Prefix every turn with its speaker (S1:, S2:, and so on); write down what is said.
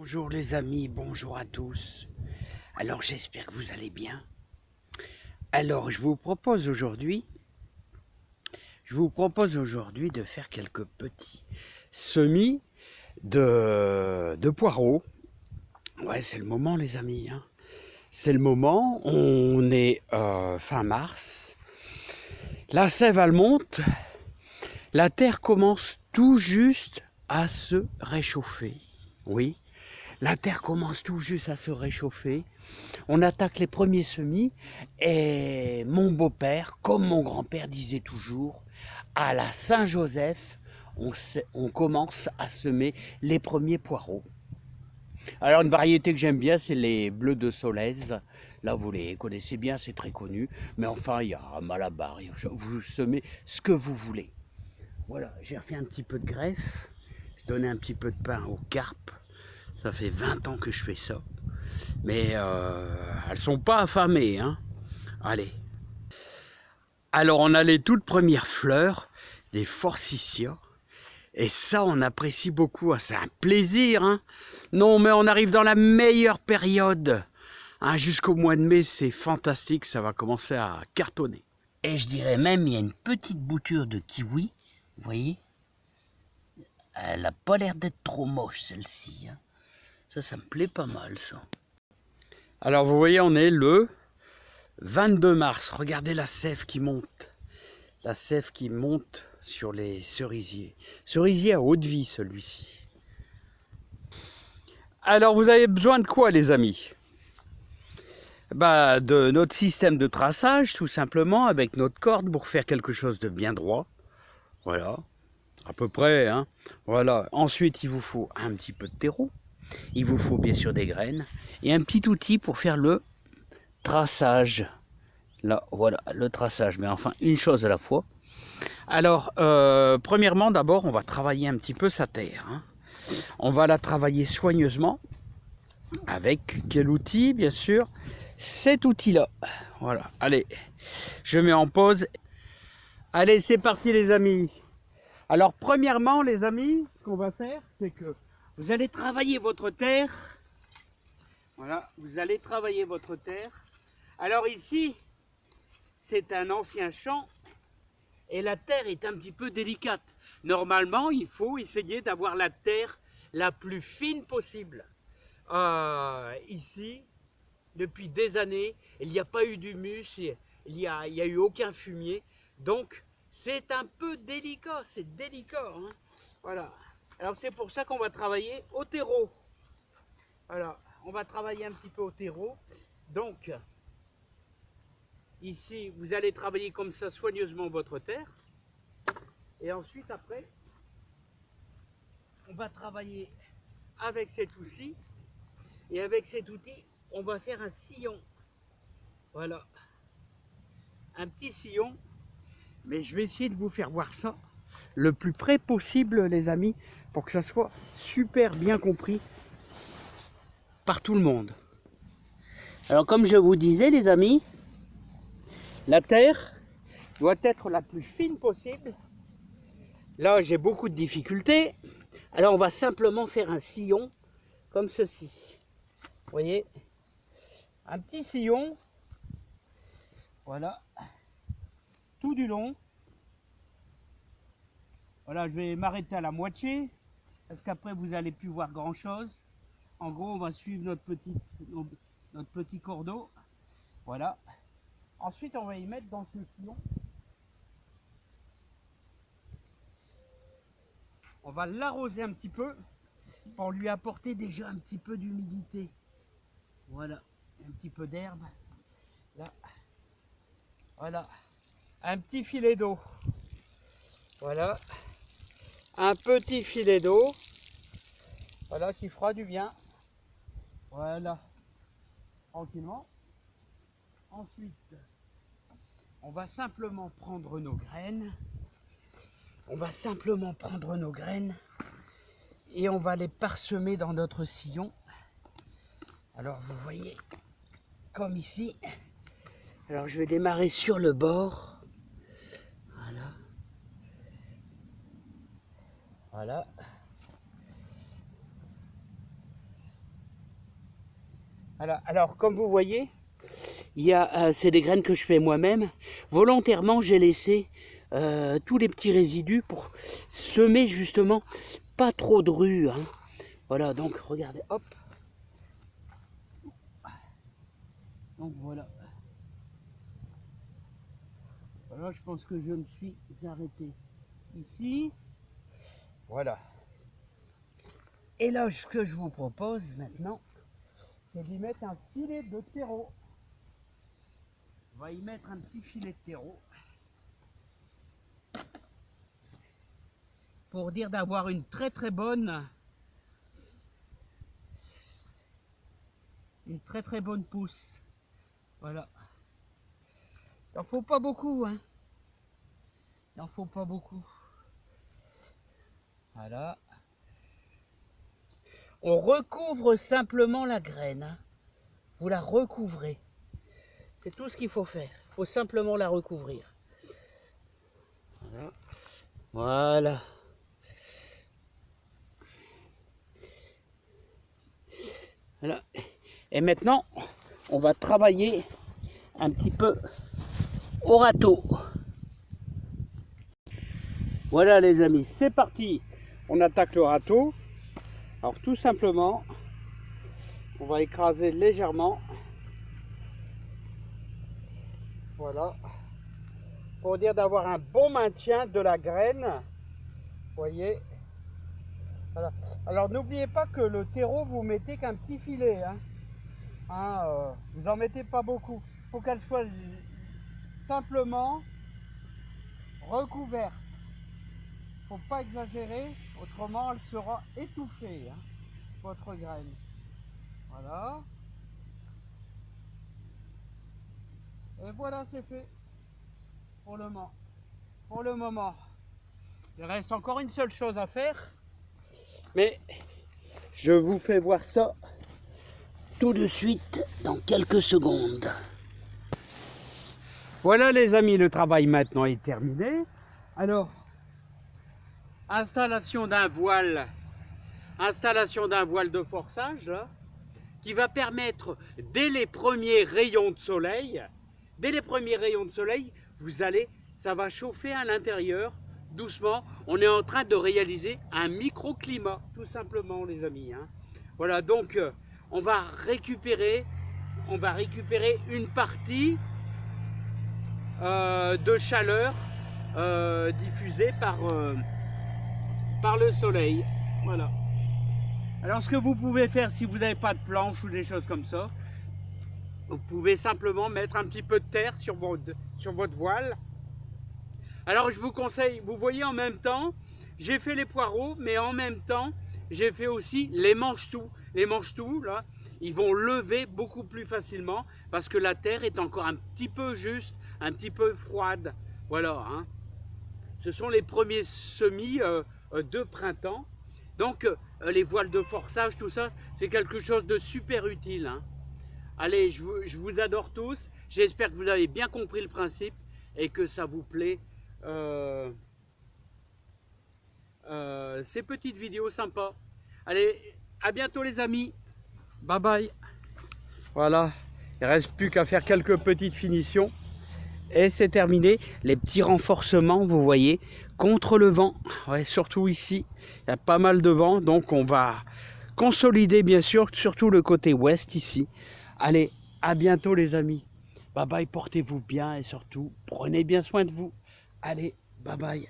S1: Bonjour les amis, bonjour à tous. Alors j'espère que vous allez bien. Alors je vous propose aujourd'hui de faire quelques petits semis de poireaux. Ouais, c'est le moment les amis, hein. C'est le moment, on est fin mars. La sève elle monte, la terre commence tout juste à se réchauffer. Oui, la terre commence tout juste à se réchauffer. On attaque les premiers semis et mon beau-père, comme mon grand-père disait toujours, à la Saint-Joseph, on commence à semer les premiers poireaux. Alors une variété que j'aime bien, c'est les bleus de Solèze. Là, vous les connaissez bien, c'est très connu. Mais enfin, il y a Malabar, vous semez ce que vous voulez. Voilà, j'ai refait un petit peu de greffe. Je donnais un petit peu de pain aux carpes. Ça fait 20 ans que je fais ça. Mais elles sont pas affamées, hein. Allez. Alors on a les toutes premières fleurs, des forsythias. Et ça, on apprécie beaucoup. C'est un plaisir, hein. Non, mais on arrive dans la meilleure période. Hein, jusqu'au mois de mai, c'est fantastique. Ça va commencer à cartonner. Et je dirais même, il y a une petite bouture de kiwi. Vous voyez? Elle n'a pas l'air d'être trop moche, celle-ci, hein. Ça me plaît pas mal, ça. Alors, vous voyez, on est le 22 mars. Regardez la sève qui monte. La sève qui monte sur les cerisiers. Cerisier à haute vie, celui-ci. Alors, vous avez besoin de quoi, les amis? Bah, de notre système de traçage, tout simplement, avec notre corde pour faire quelque chose de bien droit. Voilà, à peu près, hein. Voilà. Ensuite, il vous faut un petit peu de terreau. Il vous faut bien sûr des graines et un petit outil pour faire le traçage. Là, voilà, le traçage, mais enfin, une chose à la fois. Alors, premièrement, d'abord, on va travailler un petit peu sa terre, hein. On va la travailler soigneusement. Avec quel outil, bien sûr? Cet outil-là. Voilà, allez, je mets en pause. Allez, c'est parti les amis. Alors, premièrement, les amis, ce qu'on va faire, c'est que vous allez travailler votre terre. Voilà, vous allez travailler votre terre. Alors ici, c'est un ancien champ et la terre est un petit peu délicate. Normalement, il faut essayer d'avoir la terre la plus fine possible. Ici, depuis des années, il n'y a pas eu d'humus, il n'y a eu aucun fumier. Donc, c'est un peu délicat, c'est délicat, hein. Voilà. Alors, c'est pour ça qu'on va travailler au terreau. Voilà, on va travailler un petit peu au terreau. Donc, ici, vous allez travailler comme ça soigneusement votre terre. Et ensuite, après, on va travailler avec cet outil. Et avec cet outil, on va faire un sillon. Voilà. Un petit sillon. Mais je vais essayer de vous faire voir ça le plus près possible, les amis, pour que ça soit super bien compris par tout le monde. Alors, comme je vous disais, les amis, la terre doit être la plus fine possible. Là, j'ai beaucoup de difficultés. Alors, on va simplement faire un sillon comme ceci. Vous voyez? Un petit sillon. Voilà. Tout du long. Voilà, je vais m'arrêter à la moitié. Parce qu'après, vous n'allez plus voir grand-chose. En gros, on va suivre notre petit cordeau. Voilà. Ensuite, on va y mettre dans ce sillon. On va l'arroser un petit peu pour lui apporter déjà un petit peu d'humidité. Voilà, un petit peu d'herbe. Là, voilà, un petit filet d'eau. Voilà, un petit filet d'eau. Voilà, qui fera du bien. Voilà, tranquillement. Ensuite, on va simplement prendre nos graines. Et on va les parsemer dans notre sillon. Alors vous voyez, comme ici. Alors je vais démarrer sur le bord. Voilà. Voilà. Voilà. Alors, comme vous voyez, c'est des graines que je fais moi-même. Volontairement, j'ai laissé tous les petits résidus pour semer justement pas trop de rue. Hein. Voilà, donc regardez, hop. Donc voilà. Voilà, je pense que je me suis arrêté ici. Voilà. Et là, ce que je vous propose maintenant, c'est d'y mettre un filet de terreau. On va y mettre un petit filet de terreau. Pour dire d'avoir une très bonne pousse. Voilà. Il n'en faut pas beaucoup, hein. Il n'en faut pas beaucoup. Voilà. On recouvre simplement la graine. Hein. Vous la recouvrez. C'est tout ce qu'il faut faire. Il faut simplement la recouvrir. Voilà. Voilà. Voilà. Et maintenant, on va travailler un petit peu au râteau. Voilà les amis, c'est parti. On attaque le râteau. Alors tout simplement, on va écraser légèrement. Voilà. Pour dire d'avoir un bon maintien de la graine. Vous voyez. Voilà. Alors n'oubliez pas que le terreau, vous mettez qu'un petit filet. Hein. Vous en mettez pas beaucoup. Il faut qu'elle soit simplement recouverte. Faut pas exagérer, autrement elle sera étouffée, hein, votre graine. Voilà. Et voilà, c'est fait pour le moment. Pour le moment. Il reste encore une seule chose à faire, mais je vous fais voir ça tout de suite dans quelques secondes. Voilà les amis, le travail maintenant est terminé. Alors, installation d'un voile de forçage là, qui va permettre dès les premiers rayons de soleil, ça va chauffer à l'intérieur doucement. On est en train de réaliser un microclimat tout simplement les amis. Hein. Voilà, donc on va récupérer une partie de chaleur diffusée par le soleil. Voilà. Alors ce que vous pouvez faire si vous n'avez pas de planche ou des choses comme ça, vous pouvez simplement mettre un petit peu de terre sur votre voile. Alors je vous conseille, vous voyez en même temps, j'ai fait les poireaux, mais en même temps, j'ai fait aussi les manche-tout. Les manche-tout, là, ils vont lever beaucoup plus facilement parce que la terre est encore un petit peu juste, un petit peu froide. Voilà. Hein. Ce sont les premiers semis de printemps. Donc les voiles de forçage, tout ça, c'est quelque chose de super utile. Hein. Allez, je vous adore tous. J'espère que vous avez bien compris le principe et que ça vous plaît. Ces petites vidéos sympas. Allez, à bientôt les amis. Bye bye. Voilà, il ne reste plus qu'à faire quelques petites finitions. Et c'est terminé. Les petits renforcements, vous voyez, contre le vent. Ouais, surtout ici, il y a pas mal de vent. Donc on va consolider bien sûr, surtout le côté ouest ici. Allez, à bientôt les amis. Bye bye, portez-vous bien et surtout, prenez bien soin de vous. Allez, bye bye.